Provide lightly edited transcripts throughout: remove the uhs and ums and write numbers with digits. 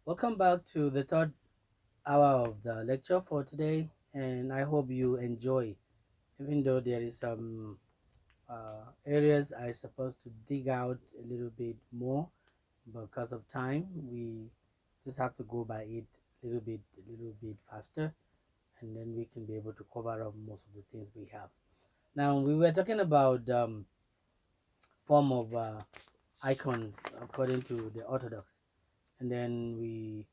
Welcome back to the third hour of the lecture for today, and I hope you enjoy. Even though there is some areas I supposed to dig out a little bit more, but because of time, we just have to go by it a little bit faster, and then we can be able to cover up most of the things we have. Now we were talking about form of icons according to the Orthodox, and then we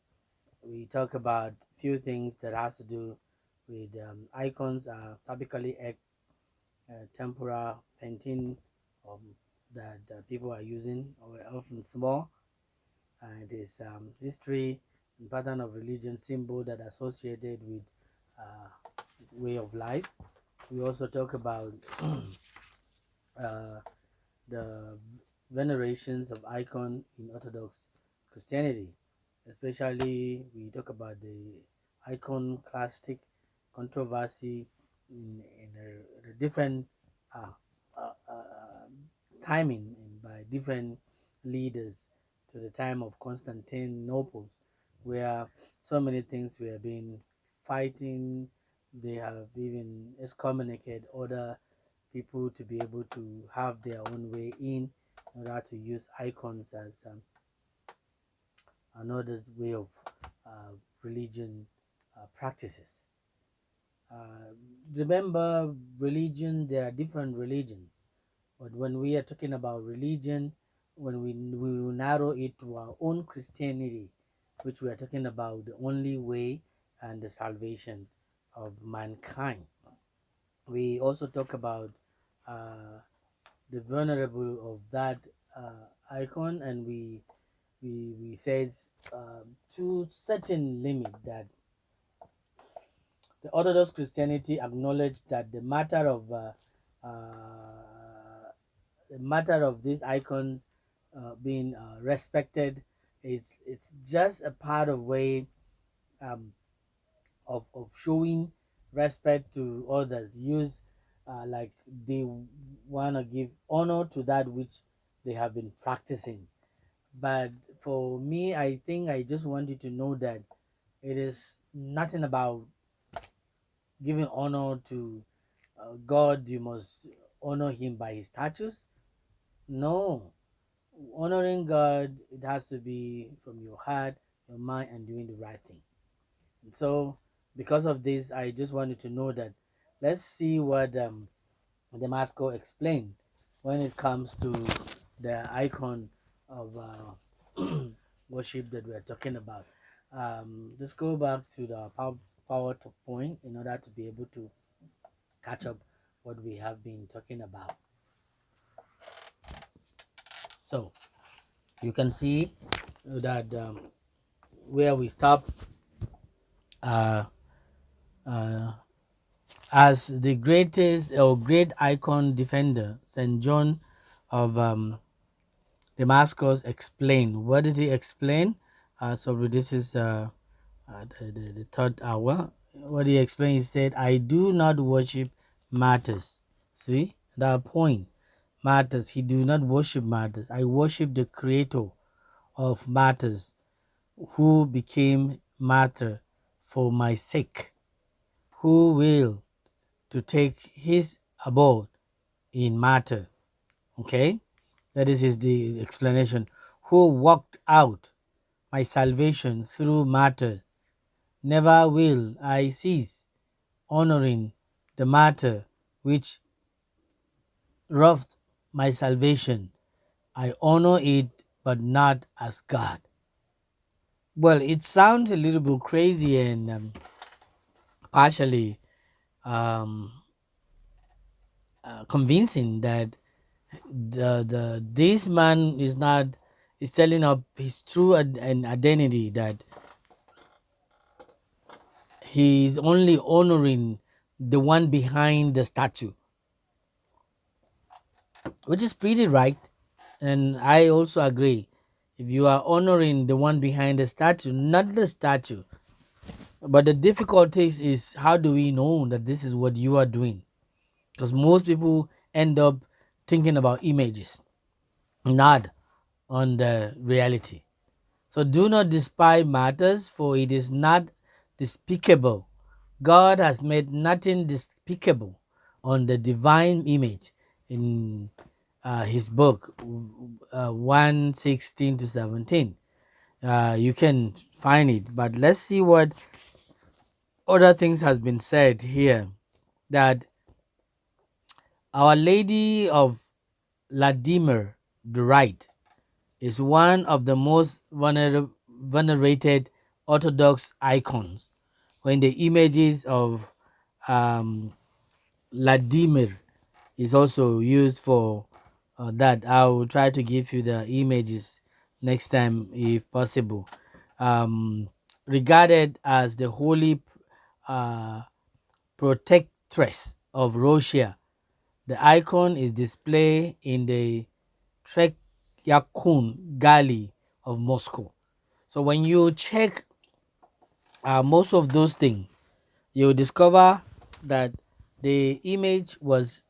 talk about few things that has to do with icons typically egg, tempera, painting um, that people are using or often small. It is history and pattern of religion symbol that associated with uh, way of life. We also talk about uh, the venerations of icon in Orthodox Christianity. Especially, we talk about the iconoclastic controversy in a different uh, uh, uh, timing and by different leaders to the time of Constantinople, where so many things were being fighting. They have even excommunicated other people to be able to have their own way in order to use icons as another way of uh, religion practices. Uh, Remember, religion, there are different religions, but when we are talking about religion, when we will narrow it to our own Christianity, which we are talking about the only way and the salvation of mankind. We also talk about uh, the vulnerable of that icon, and we said to certain limit that the Orthodox Christianity acknowledged that the matter of these icons being respected, it's just a part of way um, of showing respect to others. Use like they want to give honor to that which they have been practicing. But for me, I think I just want you to know that it is nothing about giving honor to God. You must honor Him by His statues. No, honoring God, it has to be from your heart, your mind, and doing the right thing. And so, because of this, I just wanted to know that. Let's see what Damasco explained when it comes to the icon of worship that we're talking about. Let's go back to the PowerPoint in order to be able to catch up what we have been talking about. So you can see that where we stop uh, uh, as the greatest or great icon defender, Saint John of Damascus explained. What did he explain? So this is the third hour. What he explained, he said, I do not worship matters. See, that point matters. He do not worship matters. I worship the creator of matters who became matter for my sake, who will to take his abode in matter. Okay, that is the explanation. Who worked out my salvation through matter. Never will I cease honoring the matter which wrought my salvation. I honor it, but not as God. Well, it sounds a little bit crazy and partially um, convincing that the this man is not is telling up his true an identity, that he is only honoring the one behind the statue, which is pretty right. And I also agree. If you are honoring the one behind the statue, not the statue, but the difficulty is how do we know that this is what you are doing? Because most people end up thinking about images, not on the reality. So do not despise matters, for it is not despicable. God has made nothing despicable on the divine image in his book 1:16 to 17. You can find it, but let's see what other things has been said here. That Our Lady of Vladimir the Right is one of the most venerated Orthodox icons. When the images of um, Vladimir is also used for that, I will try to give you the images next time if possible. Um, Regarded as the holy uh, protectress of Russia, the icon is displayed in the Tretyakun Galley of Moscow. So when you check most of those things, you'll discover that the image was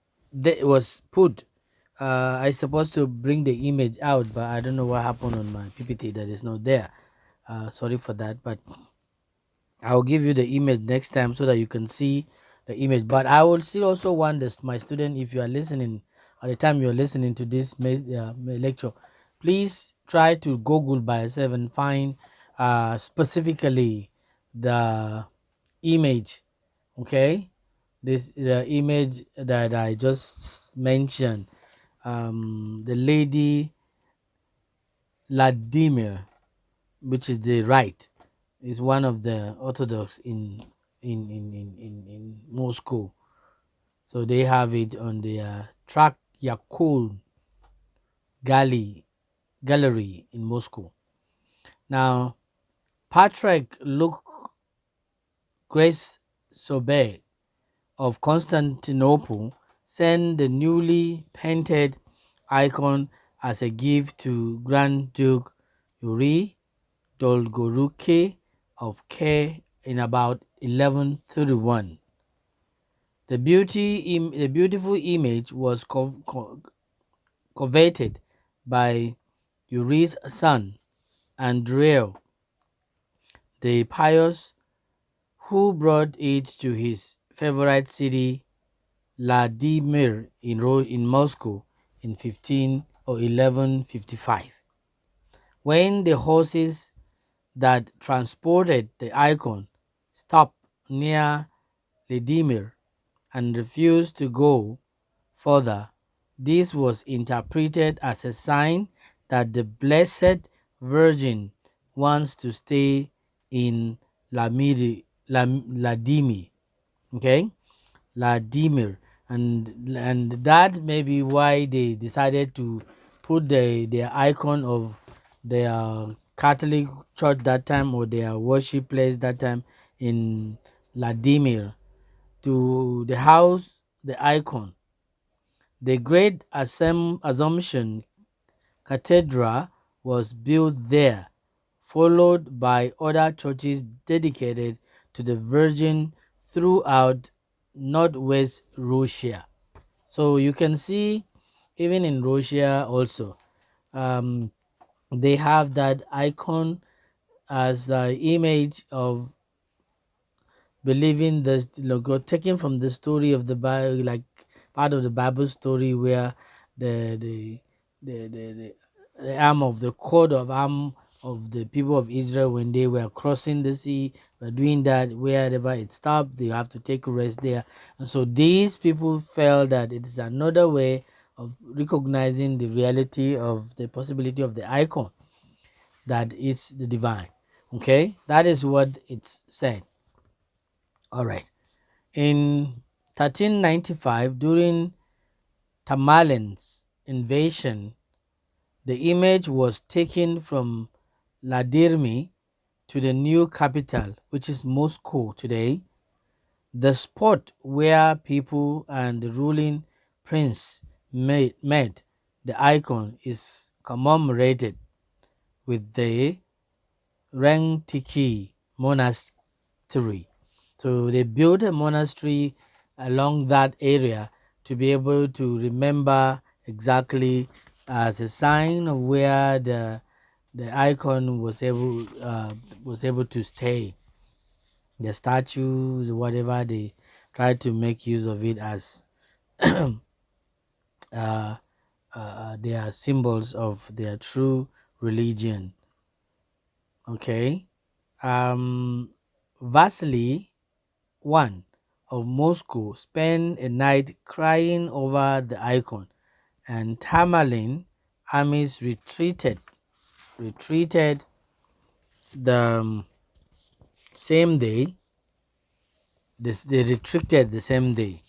put. I supposed to bring the image out, but I don't know what happened on my PPT that is not there. Sorry for that, but I'll give you the image next time so that you can see the image. But I will still also want this, my student, if you are listening at the time you're listening to this lecture, please try to Google by yourself and find specifically the image. Okay, this the image that I just mentioned. The lady Vladimir, which is the right, is one of the Orthodox in Moscow. So they have it on the Track Yakul Gallery in Moscow. Now, Patrick Luke Grace Sobe of Constantinople sent the newly painted icon as a gift to Grand Duke Yuri Dolgoruki of K in about 1131. The beautiful image was coveted by Yuri's son, Andrei the Pious, who brought it to his favorite city, Vladimir, in Moscow in 15 or 1155. When the horses that transported the icon stopped near Vladimir and refused to go further, this was interpreted as a sign that the Blessed Virgin wants to stay in Vladimir. Okay, Vladimir, and that may be why they decided to put their icon of their Catholic church that time, or their worship place that time, in Vladimir, to the house the icon. The Great Assumption Cathedral was built there, followed by other churches dedicated to the Virgin throughout northwest Russia. So you can see, even in Russia also, um, they have that icon as the image of believing the logo taken from the story of the Bible, like part of the Bible story where the the the arm of the cord of arm of the people of Israel, when they were crossing the sea, were doing that wherever it stopped, they have to take a rest there. And so these people felt that it is another way of recognizing the reality of the possibility of the icon, that it's the divine. Okay, that is what it's said. All right. In 1395, during Tamerlane's invasion, the image was taken from Vladimir to the new capital, which is Moscow today. The spot where people and the ruling prince met, the icon is commemorated with the Rentiki monastery. So they built a monastery along that area to be able to remember exactly as a sign of where the icon was able to stay. The statues, whatever, they tried to make use of it as uh, they are symbols of their true religion. Okay. Vasily I of Moscow spent a night crying over the icon, and Tamerlane armies retreated the same day. They retreated the same day.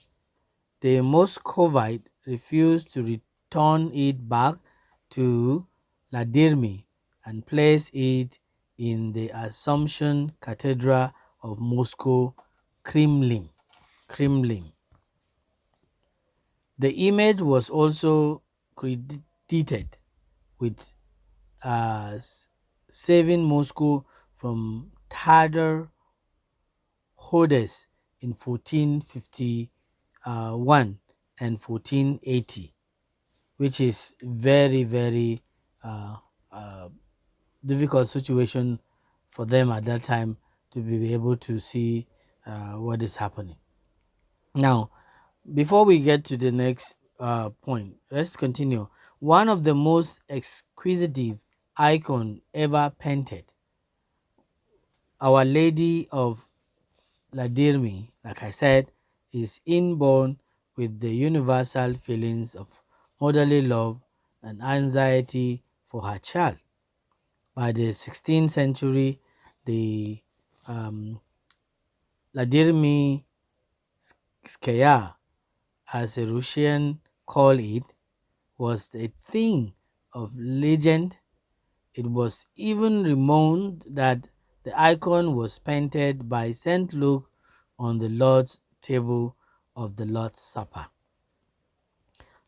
The Muscovite refused to return it back to Vladimir and place it in the Assumption Cathedral of Moscow, Kremlin. Kremlin. The image was also credited with saving Moscow from Tatar hordes in 1451 and 1480, which is very, very uh, uh, difficult situation for them at that time to be able to see what is happening. Now, before we get to the next point, let's continue. One of the most exquisite icon ever painted, Our Lady of Vladimir, like I said, is inborn with the universal feelings of motherly love and anxiety for her child. By the 16th century, the Vladimir Skaya, as a Russian call it, was a thing of legend. It was even rumored that the icon was painted by St. Luke on the Lord's table of the Lord's Supper.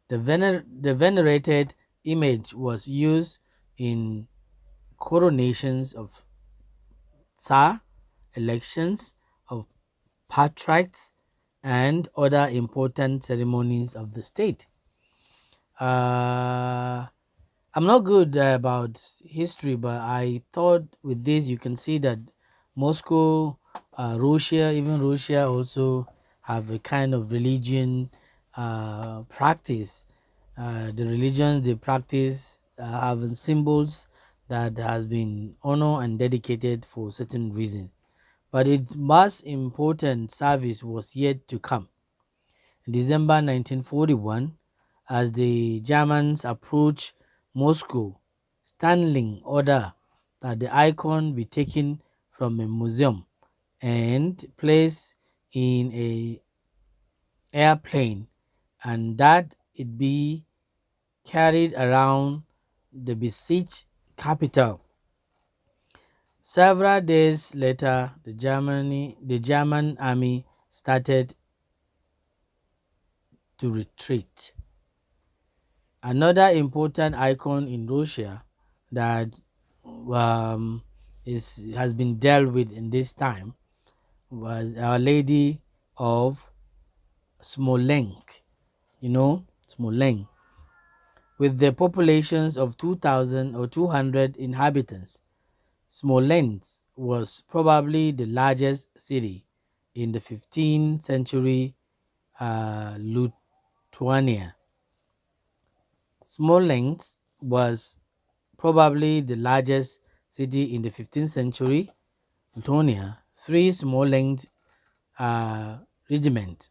The venerated image was used in coronations of Tsar, elections of patriarchs, and other important ceremonies of the state. I'm not good about history, but I thought with this you can see that Moscow, Russia, even Russia also have a kind of religion practice. The religions they practice have symbols that has been honored and dedicated for certain reason. But its most important service was yet to come. In December 1941, as the Germans approached Moscow, Stalin ordered that the icon be taken from a museum and placed in a airplane, and that it be carried around the besieged capital. Several days later, the German army started to retreat. Another important icon in Russia that has been dealt with in this time was Our Lady of Smolensk. Smolensk, with the populations of 2,000 or 200 inhabitants. Smolensk was probably the largest city in the 15th century Lithuania. Smolensk was probably the largest city in the 15th century Lithuania. Three Smolensk regiments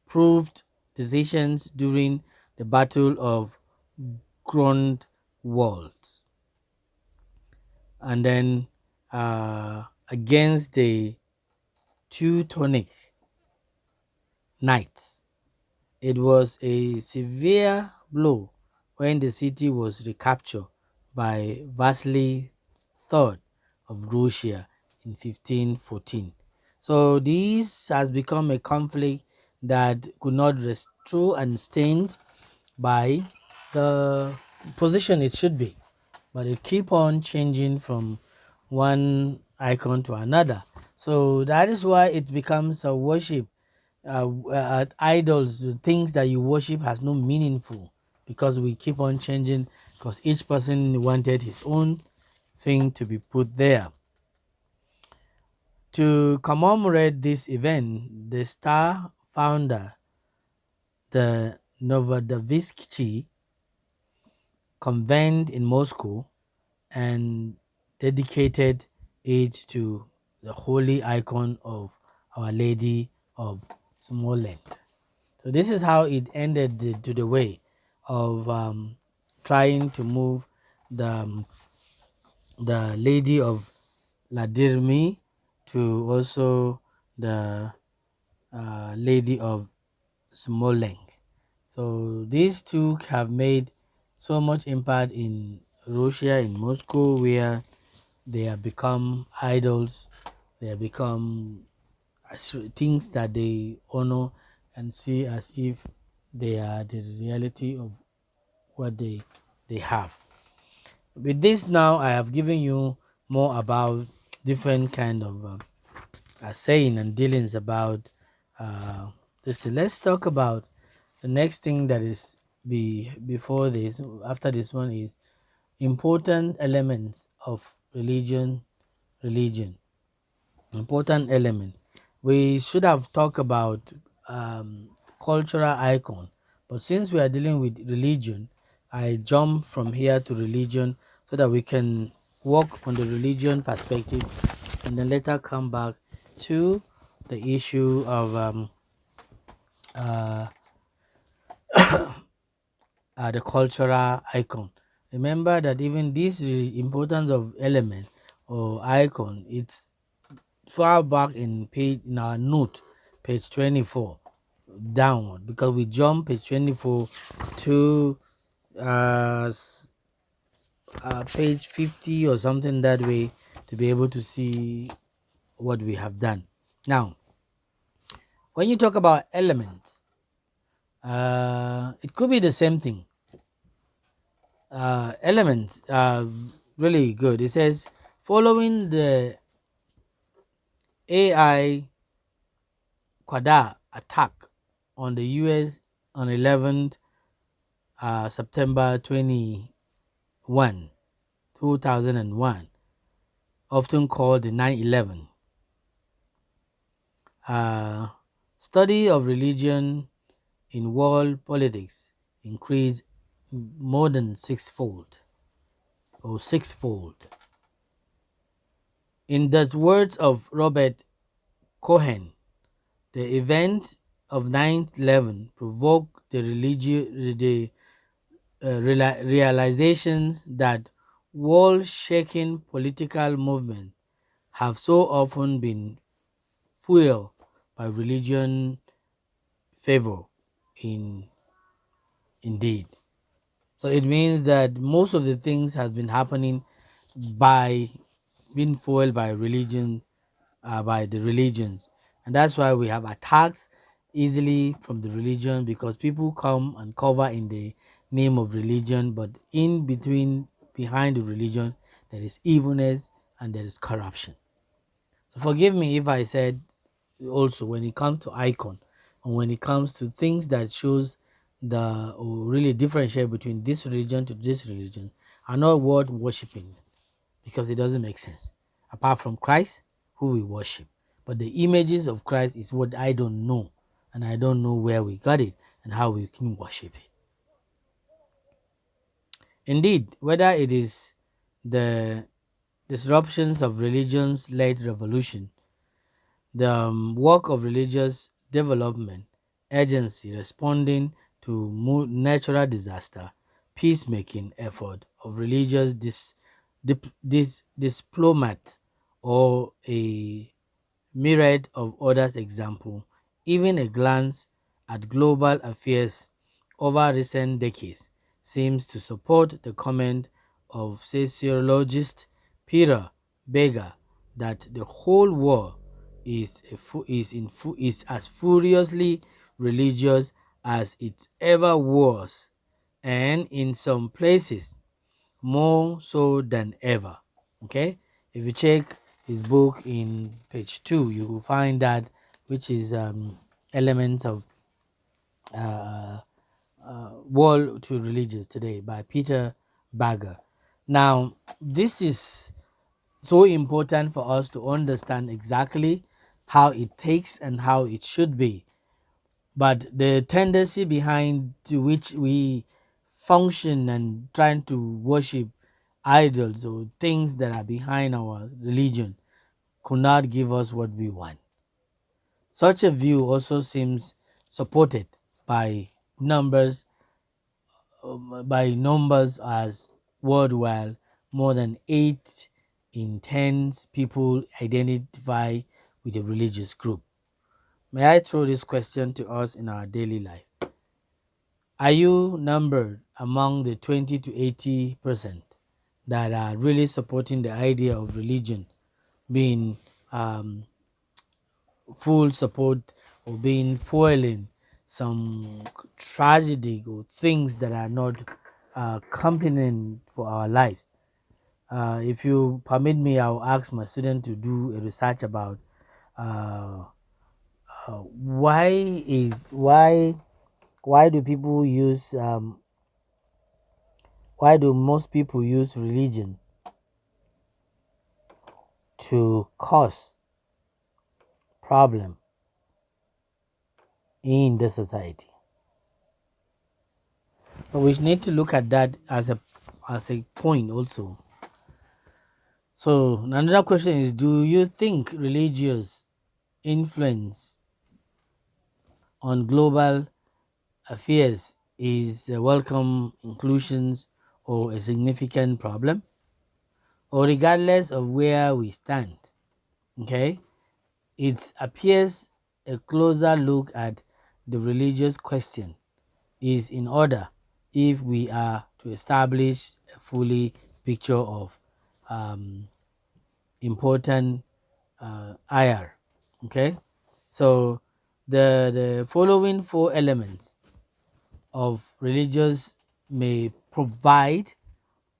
proved decisions during the Battle of Grunwald, and then against the Teutonic Knights. It was a severe blow when the city was recaptured by Vasily III of Russia in 1514. So this has become a conflict that could not rest true and stained by the position it should be, but it keep on changing from one icon to another. So that is why it becomes a worship. Idols, the things that you worship has no meaningful, because we keep on changing because each person wanted his own thing to be put there. To commemorate this event, the Star founder, the Novodevichy, convened in Moscow and dedicated it to the holy icon of Our Lady of Smolensk. So this is how it ended to the way of trying to move the the Lady of Ladirmi to also the Lady of Smolensk. So these two have made so much impact in Russia, in Moscow, where they have become idols. They have become things that they honor and see as if they are the reality of what they have. With this now, I have given you more about different kind of saying and dealings about this. Let's talk about the next thing that is before this, after this one, is important elements of religion. Important element. We should have talked about cultural icon, but since we are dealing with religion, I jump from here to religion so that we can work on the religion perspective and then later come back to the issue of uh, the cultural icon. Remember that even this importance of element or icon, it's far back in our note, page 24 downward, because we jump page 24 to uh, page 50 or something that way to be able to see what we have done. Now, when you talk about elements, it could be the same thing. Elements are really good. It says following the AI Quadar attack on the US on 11th September 2001, often called the 9/11. Study of religion in world politics increased more than sixfold. In the words of Robert Cohen, the event of 9/11 provoked the realizations that world-shaking political movements have so often been fueled by religion favor indeed. So it means that most of the things has been happening by being fueled by religion, by the religions, and that's why we have attacks easily from the religion, because people come and cover in the name of religion, but in between, behind the religion, there is evilness and there is corruption. So forgive me if I said also, when it comes to icon and when it comes to things that shows the or really differentiate between this religion to this religion, are not worth worshiping, because it doesn't make sense. Apart from Christ, who we worship. But the images of Christ is what I don't know, and I don't know where we got it and how we can worship it. Indeed, whether it is the disruptions of religions led revolution, the work of religious development agency responding to natural disaster, peacemaking effort of religious diplomat, or a myriad of others example, even a glance at global affairs over recent decades seems to support the comment of sociologist Peter Beger that the whole world is as furiously religious as it ever was, and in some places more so than ever. Okay, if you check his book in page 2, you will find that, which is elements of world to religions today by Peter beggar. Now, this is so important for us to understand exactly how it takes and how it should be. But the tendency behind to which we function and trying to worship idols or things that are behind our religion could not give us what we want. Such a view also seems supported by numbers as worldwide more than 8 in 10 people identify with a religious group. May I throw this question to us in our daily life? Are you numbered among the 20 to 80% that are really supporting the idea of religion being um, full support or being foiling some tragedy or things that are not accompanying for our lives? If you permit me, I'll ask my student to do a research about uh, why do people use why do most people use religion to cause problem in the society? So we need to look at that as a point also. So another question is, do you think religious influence on global affairs is a welcome inclusions or a significant problem? Or regardless of where we stand, okay, it appears a closer look at the religious question is in order if we are to establish a fully picture of um, important IR. Okay, so the following four elements of religious may provide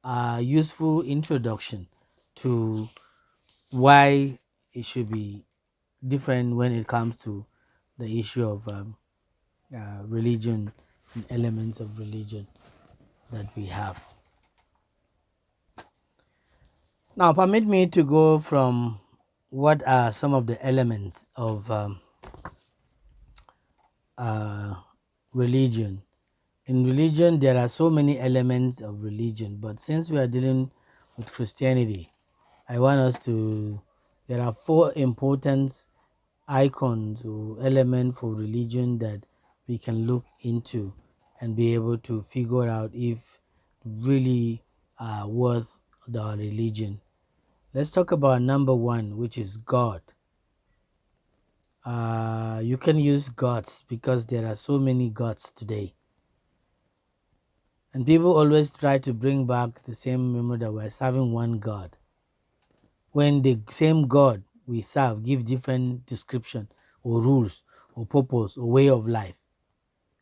a useful introduction to why it should be different when it comes to the issue of religion and elements of religion that we have. Now, permit me to go from what are some of the elements of uh, religion. In religion, there are so many elements of religion, but since we are dealing with Christianity, I want us to. There are four important icons or elements for religion that we can look into and be able to figure out if really worth the religion. Let's talk about number one, which is God. You can use gods because there are so many gods today. And people always try to bring back the same memory that we're serving one God. When the same God we serve give different description or rules or purpose or way of life.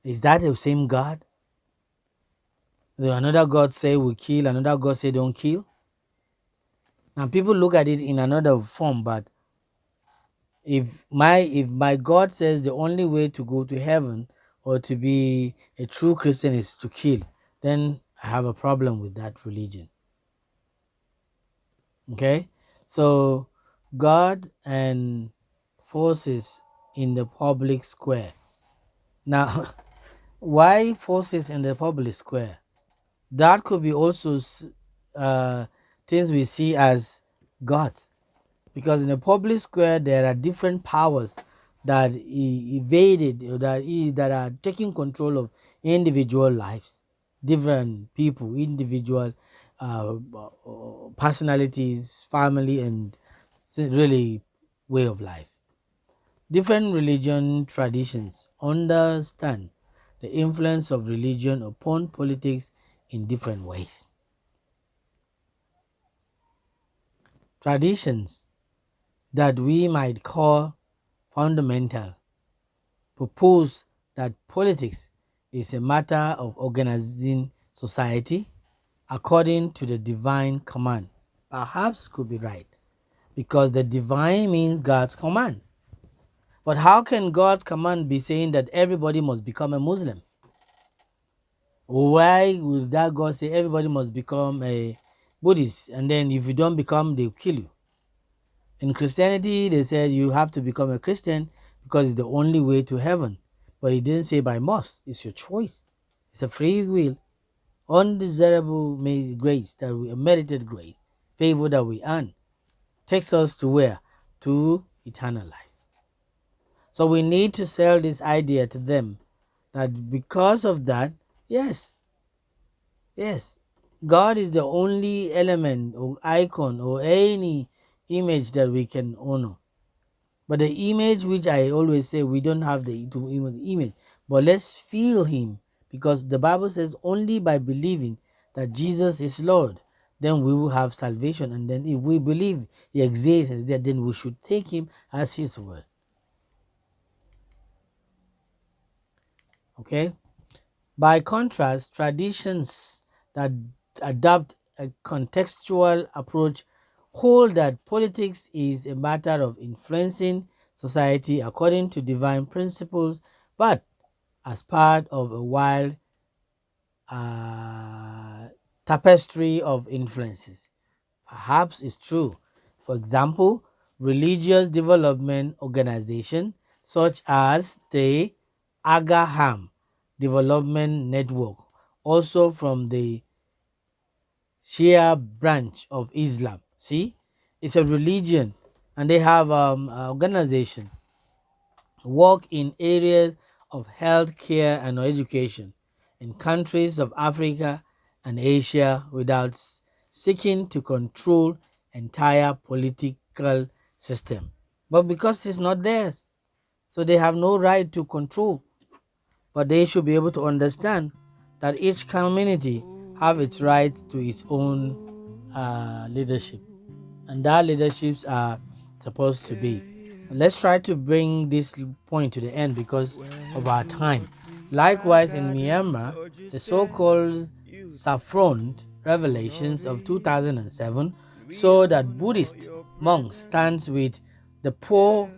Is that the same God? Another God say we kill, another God say don't kill. Now people look at it in another form, but if my God says the only way to go to heaven or to be a true Christian is to kill, then I have a problem with that religion. Okay, so God and forces in the public square. Now, why forces in the public square? That could be also things we see as gods, because in the public square there are different powers that evaded or that are taking control of individual lives, different people, individual personalities, family, and really way of life. Different religion traditions understand the influence of religion upon politics in different ways. Traditions that we might call fundamental propose that politics is a matter of organizing society according to the divine command. Perhaps could be right, because the divine means God's command. But how can God's command be saying that everybody must become a Muslim? Why would that God say everybody must become a Buddhist, and then if you don't become, they'll kill you? In Christianity, they said you have to become a Christian because it's the only way to heaven. But he didn't say by must. It's your choice. It's a free will, undesirable grace that we merited grace, favor that we earn, takes us to where? To eternal life. So we need to sell this idea to them that because of that, yes, God is the only element or icon or any image that we can honor. But the image, which I always say, we don't have the image, but let's feel him, because the Bible says only by believing that Jesus is Lord, then we will have salvation. And then if we believe he exists, then we should take him as his word. Okay? By contrast, traditions that adopt a contextual approach hold that politics is a matter of influencing society according to divine principles, but as part of a wild tapestry of influences. Perhaps it's true. For example, religious development organizations such as the Agaham Development Network, also from the Shia branch of Islam. See, it's a religion, and they have organization work in areas of health care and education in countries of Africa and Asia without seeking to control entire political system. But because it's not theirs, so they have no right to control. But they should be able to understand that each community have its right to its own leadership, and that leaderships are supposed to be. Let's try to bring this point to the end because of our time. Likewise, in Myanmar, the so-called saffron revelations of 2007 saw that Buddhist monks stands with the poor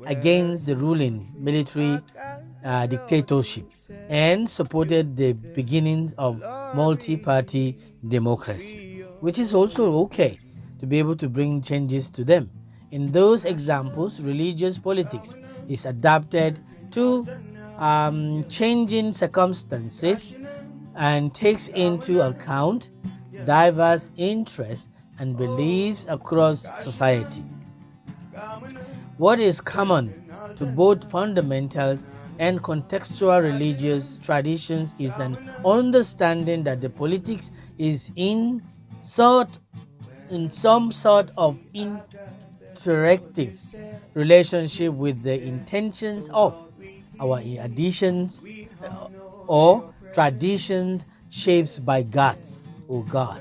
against the ruling military dictatorship and supported the beginnings of multi-party democracy, which is also okay to be able to bring changes to them. In those examples, religious politics is adapted to changing circumstances and takes into account diverse interests and beliefs across society. What is common to both fundamentals and contextual religious traditions is an understanding that the politics is in some sort of interactive relationship with the intentions of our additions or traditions shaped by gods or God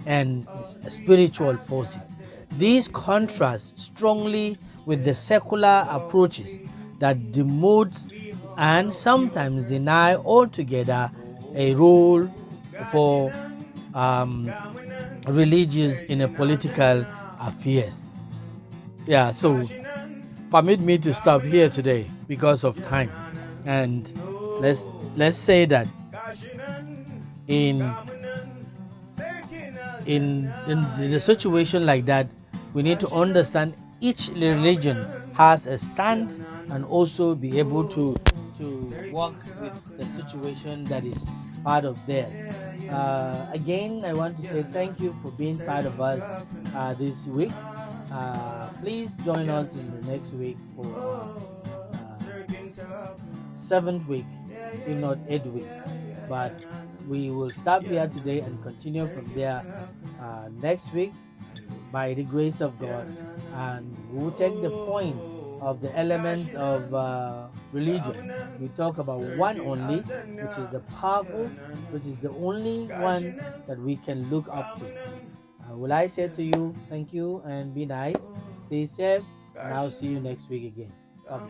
and spiritual forces. These contrast strongly with the secular approaches that demote and sometimes deny altogether a role for religious in a political affairs. Yeah, so permit me to stop here today because of time, and let's say that in the situation like that, we need to understand each religion has a stand and also be able to work with the situation that is part of theirs. Again, I want to say thank you for being part of us this week. Please join us in the next week for 7th week, if not 8th week. But we will stop here today and continue from there next week by the grace of God, and we will take the point of the elements of religion. We talk about one only, which is the powerful, which is the only one that we can look up to. Will I say to you, thank you and be nice, stay safe, and I'll see you next week again. God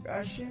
bless.